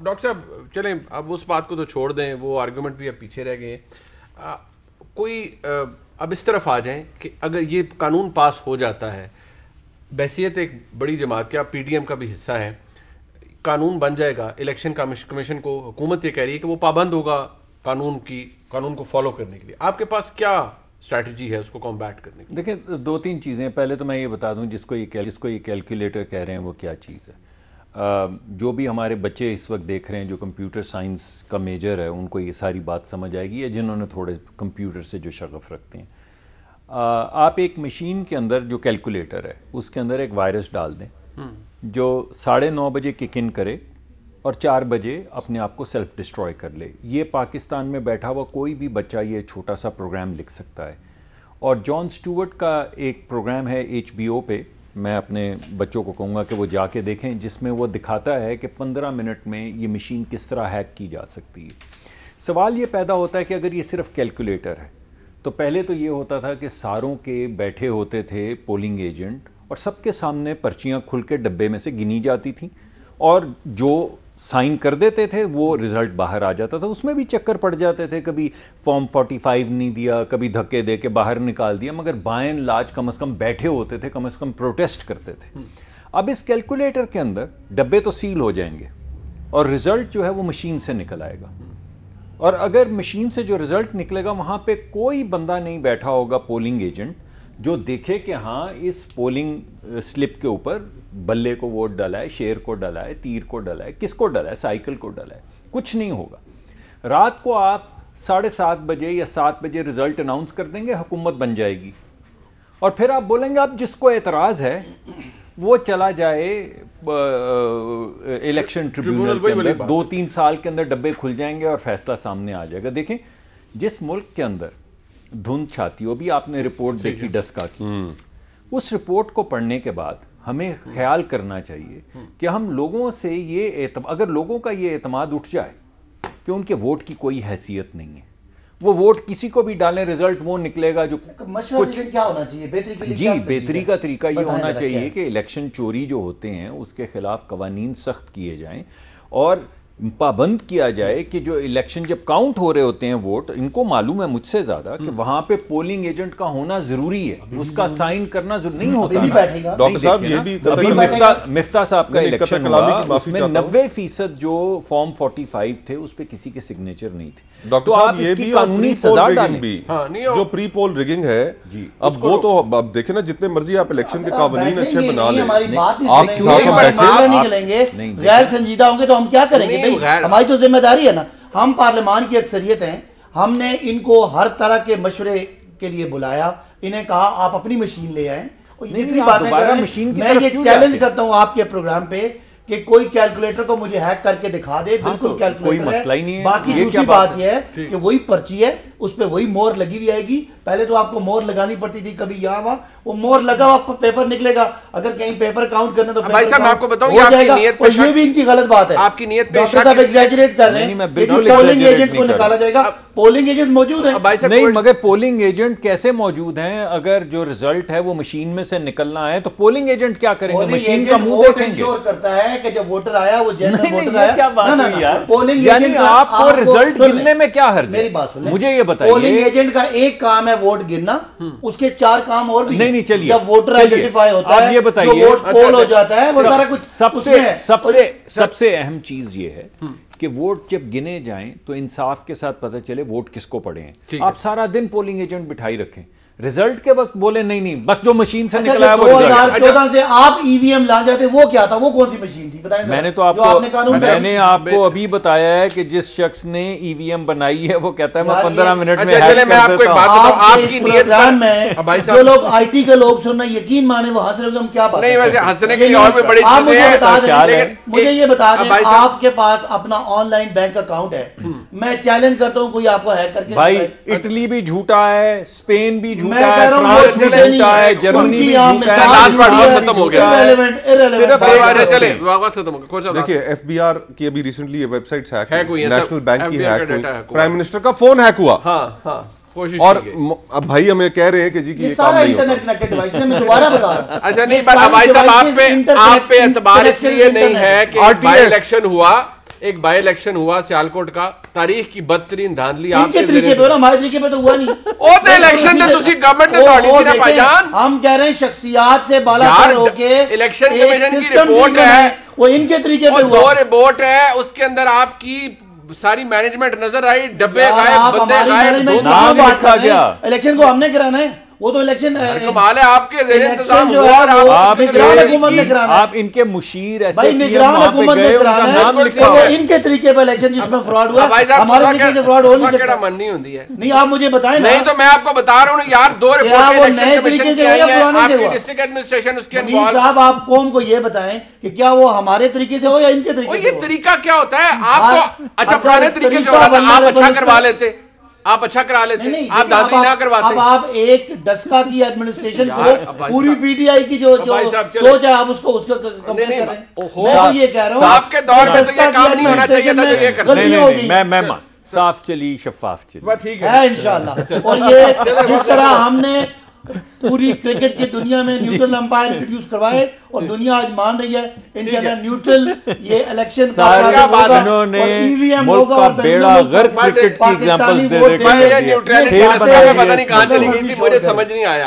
Doctor साहब चलें, अब उस बात को तो छोड़ दें, वो आर्गूमेंट भी अब पीछे रह गए हैं। कोई अब इस तरफ आ जाएं कि अगर ये कानून पास हो जाता है, बहसियत एक बड़ी जमात के, आप पीडीएम का भी हिस्सा है, कानून बन जाएगा, इलेक्शन कमीशन को हुकूमत ये कह रही है कि वो पाबंद होगा कानून को फॉलो करने के लिए, आपके पास क्या स्ट्रैटेजी है उसको कॉम्बैट करने की? देखिए, दो तीन चीज़ें। पहले तो मैं ये बता दूं, जिसको ये कैलकुलेटर कह रहे हैं वो क्या चीज़ है। जो भी हमारे बच्चे इस वक्त देख रहे हैं जो कंप्यूटर साइंस का मेजर है, उनको ये सारी बात समझ आएगी, या जिन्होंने थोड़े कंप्यूटर से जो शगफ रखते हैं। आप एक मशीन के अंदर जो कैलकुलेटर है उसके अंदर एक वायरस डाल दें जो 9:30 बजे किक इन करे और 4 बजे अपने आप को सेल्फ डिस्ट्रॉय कर ले। ये पाकिस्तान में बैठा हुआ कोई भी बच्चा ये छोटा सा प्रोग्राम लिख सकता है। और जॉन स्टूवर्ट का एक प्रोग्राम है HBO पे, मैं अपने बच्चों को कहूँगा कि वो जाके देखें, जिसमें वो दिखाता है कि 15 मिनट में ये मशीन किस तरह हैक की जा सकती है। सवाल ये पैदा होता है कि अगर ये सिर्फ कैलकुलेटर है तो पहले तो ये होता था कि सारों के बैठे होते थे पोलिंग एजेंट और सबके सामने पर्चियाँ खुल के डब्बे में से गिनी जाती थी और जो साइन कर देते थे वो रिज़ल्ट बाहर आ जाता था। उसमें भी चक्कर पड़ जाते थे, कभी फॉर्म 45 नहीं दिया, कभी धक्के दे के बाहर निकाल दिया, मगर बाय एंड लार्ज कम से कम बैठे होते थे, कम से कम प्रोटेस्ट करते थे। अब इस कैलकुलेटर के अंदर डब्बे तो सील हो जाएंगे और रिज़ल्ट जो है वो मशीन से निकल आएगा। और अगर मशीन से जो रिज़ल्ट निकलेगा वहाँ पे कोई बंदा नहीं बैठा होगा पोलिंग एजेंट जो देखे कि हाँ इस पोलिंग स्लिप के ऊपर बल्ले को वोट डाला है, शेर को डाला है, तीर को डाला है, किसको डाला है, साइकिल को डाला है, कुछ नहीं होगा। रात को आप 7:30 बजे या 7 बजे रिजल्ट अनाउंस कर देंगे, हुकूमत बन जाएगी। और फिर आप बोलेंगे अब जिसको एतराज़ है वो चला जाए इलेक्शन ट्रिब्यूनल के अंदर, 2-3 साल के अंदर डब्बे खुल जाएंगे और फैसला सामने आ जाएगा। देखें, जिस मुल्क के अंदर धुंध छाती हो, भी आपने रिपोर्ट देखी डस्का की, उस रिपोर्ट को पढ़ने के बाद हमें ख्याल करना चाहिए कि हम लोगों से ये अगर लोगों का ये एतमाद उठ जाए कि उनके वोट की कोई हैसियत नहीं है, वो वोट किसी को भी डालें, रिजल्ट वो निकलेगा जो कुछ क्या होना चाहिए बेहतरी के लिए? जी, बेहतरी का तरीका ये होना चाहिए कि इलेक्शन चोरी जो होते हैं उसके खिलाफ कवानीन सख्त किए जाएं और पाबंद किया जाए कि जो इलेक्शन जब काउंट हो रहे होते हैं वोट, इनको मालूम है मुझसे ज्यादा कि वहां पे पोलिंग एजेंट का होना जरूरी है, उसका साइन करना जरूरी नहीं होता। डॉक्टर साहब ये भी अभी मिफ्ता साहब का इलेक्शन हुआ, उसमें 90% जो फॉर्म 45 थे उस पे किसी के सिग्नेचर नहीं थे। डॉक्टर साहब ये भी कानूनी सजा डालें, जो प्री पोल रिगिंग है, अब वो तो अब देखे ना, जितने मर्जी आप इलेक्शन के कानून अच्छे बना लें, गैर संजीदा होंगे तो हम क्या करेंगे? हमारी तो जिम्मेदारी है ना, हम पार्लियामान की अक्सरियत हैं, हमने इनको हर तरह के मशवरे के लिए बुलाया, इन्हें कहा आप अपनी मशीन ले आए और इतनी बातें कर रहे हैं। मैं ये चैलेंज करता हूं आपके प्रोग्राम पे कि कोई कैलकुलेटर को मुझे हैक करके दिखा दे, बिल्कुल कैलकुलेटर कोई मसला ही नहीं है। बाकी दूसरी बात यह है कि वही पर्ची है, उस पर वही मोहर लगी हुई आएगी। पहले तो आपको मोहर लगानी पड़ती थी, कभी यहाँ वहां, वो मोहर लगा हुआ पेपर निकलेगा। अगर कहीं पेपर काउंट करना तो भाई साहब मैं आपको बताऊं, आपकी नियत पे ये भी इनकी गलत बात है, आपकी नियत पे डॉक्टर साहब एग्जैजरेट कर रहे हैं। पोलिंग एजेंट को निकाला जाएगा, पोलिंग एजेंट मौजूद है नहीं, मगर पोलिंग एजेंट कैसे मौजूद हैं? अगर जो रिजल्ट है वो मशीन में से निकलना है तो पोलिंग एजेंट क्या करेंगे? मशीन का मुंह देखेंगे, करता है कि जब वोटर आया वो जेन्युइन वोटर आया। पोलिंग एजेंट आपको रिजल्ट गिनने में क्या हर्ज? मेरी बात सुनिए, मुझे ये बताइए। पोलिंग एजेंट का एक काम है वोट गिनना, उसके 4 काम और भी नहीं, चलिए, जब वोटर आइडेंटिफाई होता है, ये बताइए, वोट पोल हो जाता है, वो सारा कुछ सबसे अहम चीज ये है कि वोट जब गिने जाएं तो इंसाफ के साथ पता चले वोट किसको पड़े हैं। आप सारा दिन पोलिंग एजेंट बिठाई रखें, रिजल्ट के वक्त बोले नहीं बस जो मशीन से निकला है वो रिजल्ट। 2014 से आप ईवीएम ला जाते, वो क्या था? वो कौन सी मशीन थी बताएं? मैंने आपको अभी बताया है कि जिस शख्स ने ईवीएम बनाई है वो कहता है मैं 15 मिनट में हैक कर देता हूं। आपकी नीयत में जो लोग आईटी के लोग सुन रहे, यकीन माने वो हंस रहे हो, हम क्या बात नहीं, वैसे हंसने के लिए और भी बड़ी चीजें हैं। मुझे ये बता दें, आपके पास अपना ऑनलाइन बैंक अकाउंट है, मैं चैलेंज करता हूं कोई आपको हैक करके। भाई इटली भी झूठा है, स्पेन भी झूठा है, फ्रांस भी झूठा है, जर्मनी भी झूठा है। लास्ट बात खत्म हो गया, देखिए एफबीआर की अभी रिसेंटली ये वेबसाइट्स हैक हुई, नेशनल बैंक की हैक हुई, प्राइम मिनिस्टर का फोन हैक हुआ। और अब भाई हमें कह रहे हैं कि जी कि ये काम नहीं इंटरनेट कनेक्टेड डिवाइस है, मैं दोबारा बता रहा हूं। अच्छा नहीं, पर भाई साहब आप पे एतबार इसलिए नहीं है कि बाई इलेक्शन हुआ, एक बाई इलेक्शन हुआ सियालकोट का, तारीख की बदतरीन धांधली आपके तरीके पे, हमारे तरीके पे तो हुआ नहीं। ओ तो इलेक्शन ने तुसी गवर्नमेंट ने तोड़ी सी ना भाईजान। हम कह रहे हैं शख्सियत से बालातर होके इलेक्शन कमीशन की रिपोर्ट है, वो इनके तरीके पे हुआ। 2 रिपोर्ट है, उसके अंदर आपकी सारी मैनेजमेंट नजर आई, डब्बे गायब, बंदे गायब। इलेक्शन को हमने कराना है, वो तो इलेक्शन कमाल है आपके इंतजाम जो है आप इनके मुशीर ऐसे निगरान हुकूमत ने कराना है, इनके तरीके पे इलेक्शन जिसमें फ्रॉड हुआ, हमारे तरीके से फ्रॉड हो नहीं सकता। मन नहीं होती है। नहीं आप मुझे बताएं ना। नहीं तो मैं आपको बता रहा हूँ यार, 2 रिपोर्ट नए तरीके से या पुराने से हुआ। डिस्ट्रिक्ट एडमिनिस्ट्रेशन उसके साहब आप कौम को ये बताएं कि क्या वो हमारे तरीके से हो या इनके तरीके से? ये तरीका क्या होता है आपको? अच्छा पुराने तरीके से हो रहा था, आप अच्छा करवा लेते, आप अच्छा करा लेते, आप दादी ना करवाते। अब आप एक डस्का की एडमिनिस्ट्रेशन को पूरी पीटीआई की जो सोच है आप उसको कंपेयर कर रहे हैं। मैं तो ये कह रहा हूँ आपके दौर में तो ये काम नहीं होना चाहिए था, ये गलती होगी। मैं साफ चली शफाफ चली, ठीक है इंशाल्लाह। और ये जिस तरह हमने पूरी क्रिकेट की दुनिया में न्यूट्रल अंपायर इंट्रोड्यूस करवाए और दुनिया आज मान रही है इंडिया न्यूट्रल ये इलेक्शन का इन्होंने ईवीएम मुल्क का बेड़ा गर्क क्रिकेट की एग्जांपल्स दे दे के न्यूट्रलिटी पता नहीं कहां चली गई थी, मुझे समझ नहीं आया।